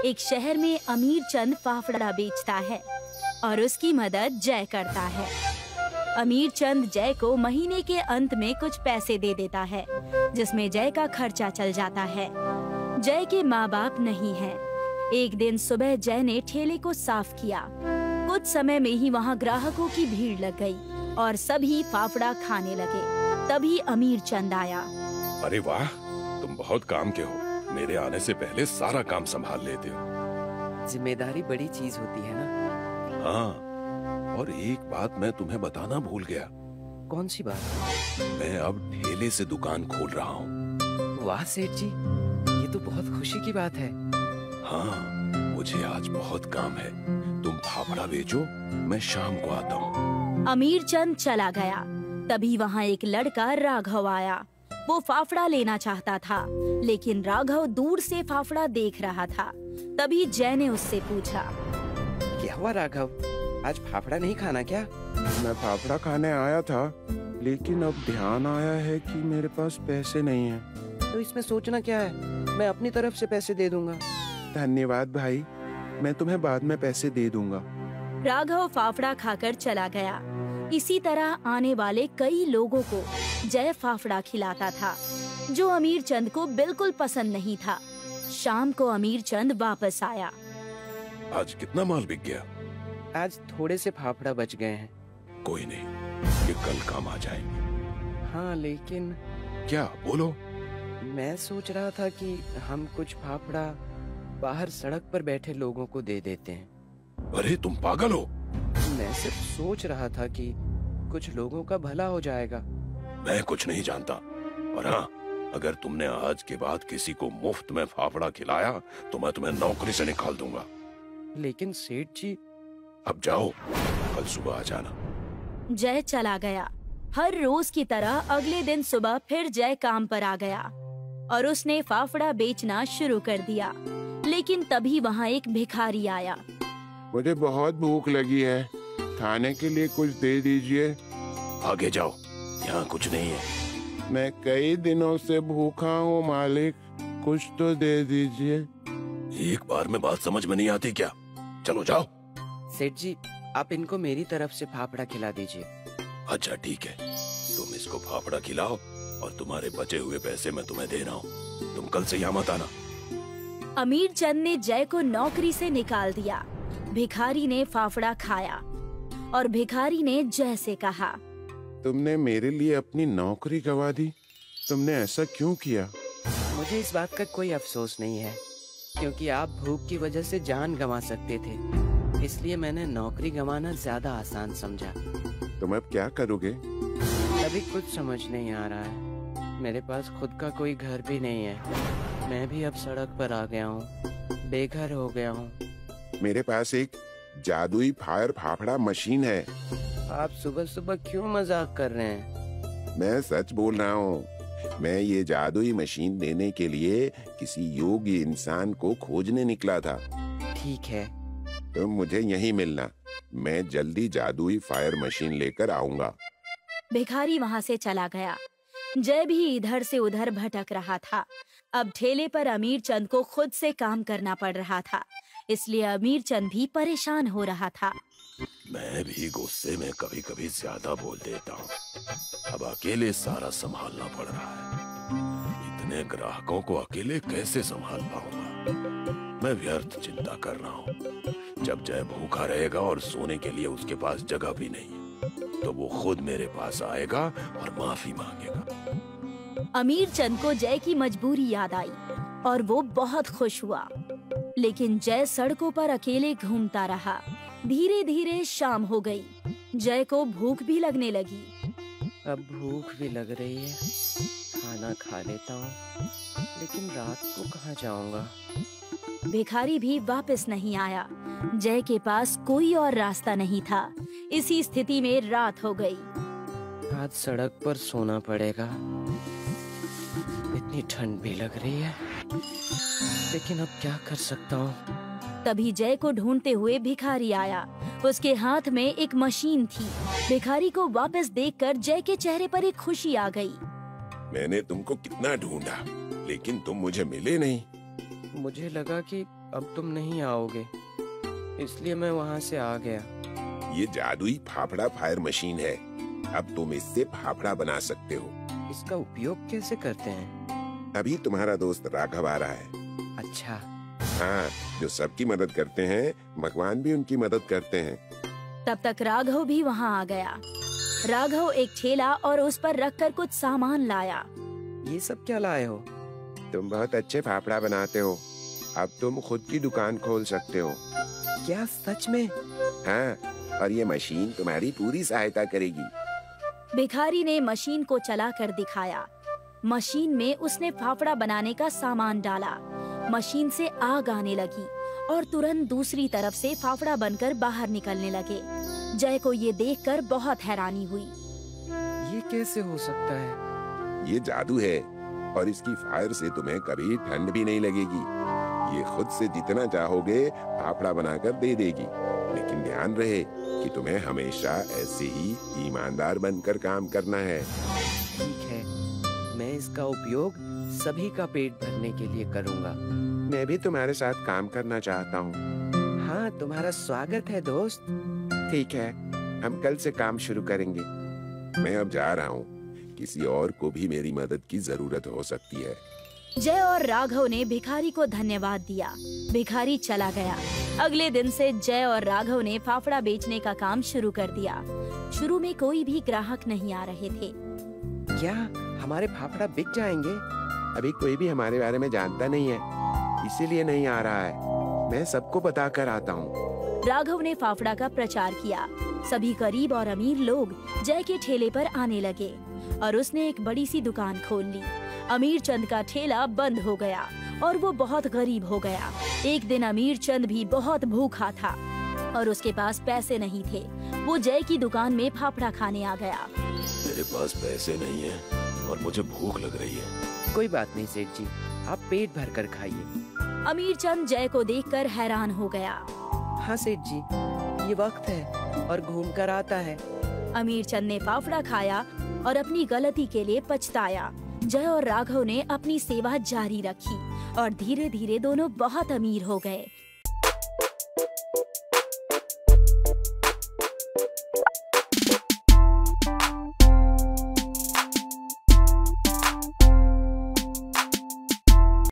एक शहर में अमीर चंद फाफड़ा बेचता है और उसकी मदद जय करता है। अमीर चंद जय को महीने के अंत में कुछ पैसे दे देता है, जिसमें जय का खर्चा चल जाता है। जय के माँ बाप नहीं है। एक दिन सुबह जय ने ठेले को साफ किया। कुछ समय में ही वहाँ ग्राहकों की भीड़ लग गई और सभी फाफड़ा खाने लगे। तभी अमीर चंद आया। अरे वाह, तुम बहुत काम के हो। मेरे आने से पहले सारा काम संभाल लेते हो। जिम्मेदारी बड़ी चीज होती है ना। हाँ, और एक बात मैं तुम्हें बताना भूल गया। कौन सी बात? मैं अब ठेले से दुकान खोल रहा हूँ। वाह सेठ जी, ये तो बहुत खुशी की बात है। हाँ, मुझे आज बहुत काम है। तुम फाफड़ा बेचो, मैं शाम को आता हूँ। अमीर चंद चला गया। तभी वहाँ एक लड़का राघव आया। वो फाफड़ा लेना चाहता था, लेकिन राघव दूर से फाफड़ा देख रहा था। तभी जय ने उससे पूछा, क्या हुआ राघव, आज फाफड़ा नहीं खाना क्या? मैं फाफड़ा खाने आया था, लेकिन अब ध्यान आया है कि मेरे पास पैसे नहीं हैं। तो इसमें सोचना क्या है, मैं अपनी तरफ से पैसे दे दूंगा। धन्यवाद भाई, मैं तुम्हें बाद में पैसे दे दूंगा। राघव फाफड़ा खाकर चला गया। इसी तरह आने वाले कई लोगों को जय फाफड़ा खिलाता था, जो अमीर चंद को बिल्कुल पसंद नहीं था। शाम को अमीर चंद वापस आया। आज कितना माल बिक गया? आज थोड़े से फाफड़ा बच गए हैं। कोई नहीं, ये कल काम आ जाएंगे। हाँ, लेकिन क्या? बोलो। मैं सोच रहा था कि हम कुछ फाफड़ा बाहर सड़क पर बैठे लोगों को दे देते हैं। अरे तुम पागल हो? मैं सिर्फ सोच रहा था कि कुछ लोगों का भला हो जाएगा। मैं कुछ नहीं जानता, और हाँ, अगर तुमने आज के बाद किसी को मुफ्त में फाफड़ा खिलाया तो मैं तुम्हें नौकरी से निकाल दूंगा। लेकिन सेठ जी। अब जाओ, कल सुबह आ जाना। जय चला गया। हर रोज की तरह अगले दिन सुबह फिर जय काम पर आ गया और उसने फाफड़ा बेचना शुरू कर दिया। लेकिन तभी वहाँ एक भिखारी आया। मुझे बहुत भूख लगी है, खाने के लिए कुछ दे दीजिए। आगे जाओ, यहाँ कुछ नहीं है। मैं कई दिनों से भूखा हूँ मालिक, कुछ तो दे दीजिए। एक बार में बात समझ में नहीं आती क्या? चलो जाओ। सेठ जी, आप इनको मेरी तरफ से फाफड़ा खिला दीजिए। अच्छा ठीक है, तुम इसको फाफड़ा खिलाओ और तुम्हारे बचे हुए पैसे मैं तुम्हें दे रहा हूँ। तुम कल से यहाँ मत आना। अमीर चंद ने जय को नौकरी से निकाल दिया। भिखारी ने फाफड़ा खाया और भिखारी ने जय से कहा, तुमने मेरे लिए अपनी नौकरी गंवा दी। तुमने ऐसा क्यों किया? मुझे इस बात का कोई अफसोस नहीं है, क्योंकि आप भूख की वजह से जान गंवा सकते थे। इसलिए मैंने नौकरी गंवाना ज्यादा आसान समझा। तुम अब क्या करोगे? अभी कुछ समझ नहीं आ रहा है। मेरे पास खुद का कोई घर भी नहीं है। मैं भी अब सड़क पर आ गया हूँ, बेघर हो गया हूँ। मेरे पास एक जादुई फायर फाफड़ा मशीन है। आप सुबह सुबह क्यों मजाक कर रहे हैं? मैं सच बोल रहा हूँ। मैं ये जादुई मशीन देने के लिए किसी योग्य इंसान को खोजने निकला था। ठीक है, तुम मुझे यहीं मिलना। मैं जल्दी जादुई फायर मशीन लेकर आऊंगा। भिखारी वहाँ से चला गया। जय भी इधर से उधर भटक रहा था। अब ठेले पर अमीर चंद को खुद से काम करना पड़ रहा था, इसलिए अमीर चंद भी परेशान हो रहा था। मैं भी गुस्से में कभी कभी ज्यादा बोल देता हूँ। अब अकेले सारा संभालना पड़ रहा है। इतने ग्राहकों को अकेले कैसे संभाल पाऊंगा? मैं व्यर्थ चिंता कर रहा हूँ। जब जय भूखा रहेगा और सोने के लिए उसके पास जगह भी नहीं है, तो वो खुद मेरे पास आएगा और माफी मांगेगा। अमीर चंद को जय की मजबूरी याद आई और वो बहुत खुश हुआ। लेकिन जय सड़कों पर अकेले घूमता रहा। धीरे धीरे शाम हो गई। जय को भूख भी लगने लगी। अब भूख भी लग रही है, खाना खा लेता हूँ। लेकिन रात को कहाँ जाऊँगा? भिखारी भी वापस नहीं आया। जय के पास कोई और रास्ता नहीं था। इसी स्थिति में रात हो गई। आज सड़क पर सोना पड़ेगा। इतनी ठंड भी लग रही है, लेकिन अब क्या कर सकता हूँ? तभी जय को ढूंढते हुए भिखारी आया। उसके हाथ में एक मशीन थी। भिखारी को वापस देखकर जय के चेहरे पर एक खुशी आ गई। मैंने तुमको कितना ढूंढा, लेकिन तुम मुझे मिले नहीं। मुझे लगा कि अब तुम नहीं आओगे, इसलिए मैं वहाँ से आ गया। ये जादुई फाफड़ा फायर मशीन है। अब तुम इससे फाफड़ा बना सकते हो। इसका उपयोग कैसे करते हैं? अभी तुम्हारा दोस्त राघव आ रहा है। अच्छा। हाँ, जो सबकी मदद करते हैं, भगवान भी उनकी मदद करते हैं। तब तक राघव भी वहाँ आ गया। राघव एक ठेला और उस पर रखकर कुछ सामान लाया। ये सब क्या लाए हो? तुम बहुत अच्छे फाफड़ा बनाते हो। अब तुम खुद की दुकान खोल सकते हो। क्या सच में? हाँ, और ये मशीन तुम्हारी पूरी सहायता करेगी। भिखारी ने मशीन को चलाकर दिखाया। मशीन में उसने फाफड़ा बनाने का सामान डाला। मशीन से आग आने लगी और तुरंत दूसरी तरफ से फाफड़ा बनकर बाहर निकलने लगे। जय को ये देखकर बहुत हैरानी हुई। ये कैसे हो सकता है? ये जादू है और इसकी फायर से तुम्हें कभी ठंड भी नहीं लगेगी। ये खुद से जितना चाहोगे फाफड़ा बनाकर दे देगी। लेकिन ध्यान रहे कि तुम्हें हमेशा ऐसे ही ईमानदार बनकर काम करना है। ठीक है, मैं इसका उपयोग सभी का पेट भरने के लिए करूँगा। मैं भी तुम्हारे साथ काम करना चाहता हूँ। हाँ, तुम्हारा स्वागत है दोस्त। ठीक है, हम कल से काम शुरू करेंगे। मैं अब जा रहा हूँ। किसी और को भी मेरी मदद की जरूरत हो सकती है। जय और राघव ने भिखारी को धन्यवाद दिया। भिखारी चला गया। अगले दिन से जय और राघव ने फाफड़ा बेचने का काम शुरू कर दिया। शुरू में कोई भी ग्राहक नहीं आ रहे थे। क्या हमारे फाफड़ा बिक जाएंगे? अभी कोई भी हमारे बारे में जानता नहीं है, इसीलिए नहीं आ रहा है। मैं सबको बता कर आता हूँ। राघव ने फाफड़ा का प्रचार किया। सभी गरीब और अमीर लोग जय के ठेले पर आने लगे और उसने एक बड़ी सी दुकान खोल ली। अमीर चंद का ठेला बंद हो गया और वो बहुत गरीब हो गया। एक दिन अमीर चंद भी बहुत भूखा था और उसके पास पैसे नहीं थे। वो जय की दुकान में फाफड़ा खाने आ गया। मेरे पास पैसे नहीं है और मुझे भूख लग रही है। कोई बात नहीं सेठ जी, आप पेट भर कर खाइए। अमीर चंद जय को देखकर हैरान हो गया। हाँ सेठ जी, ये वक्त है और घूम कर आता है। अमीर चंद ने फाफड़ा खाया और अपनी गलती के लिए पछताया। जय और राघव ने अपनी सेवा जारी रखी और धीरे धीरे दोनों बहुत अमीर हो गए।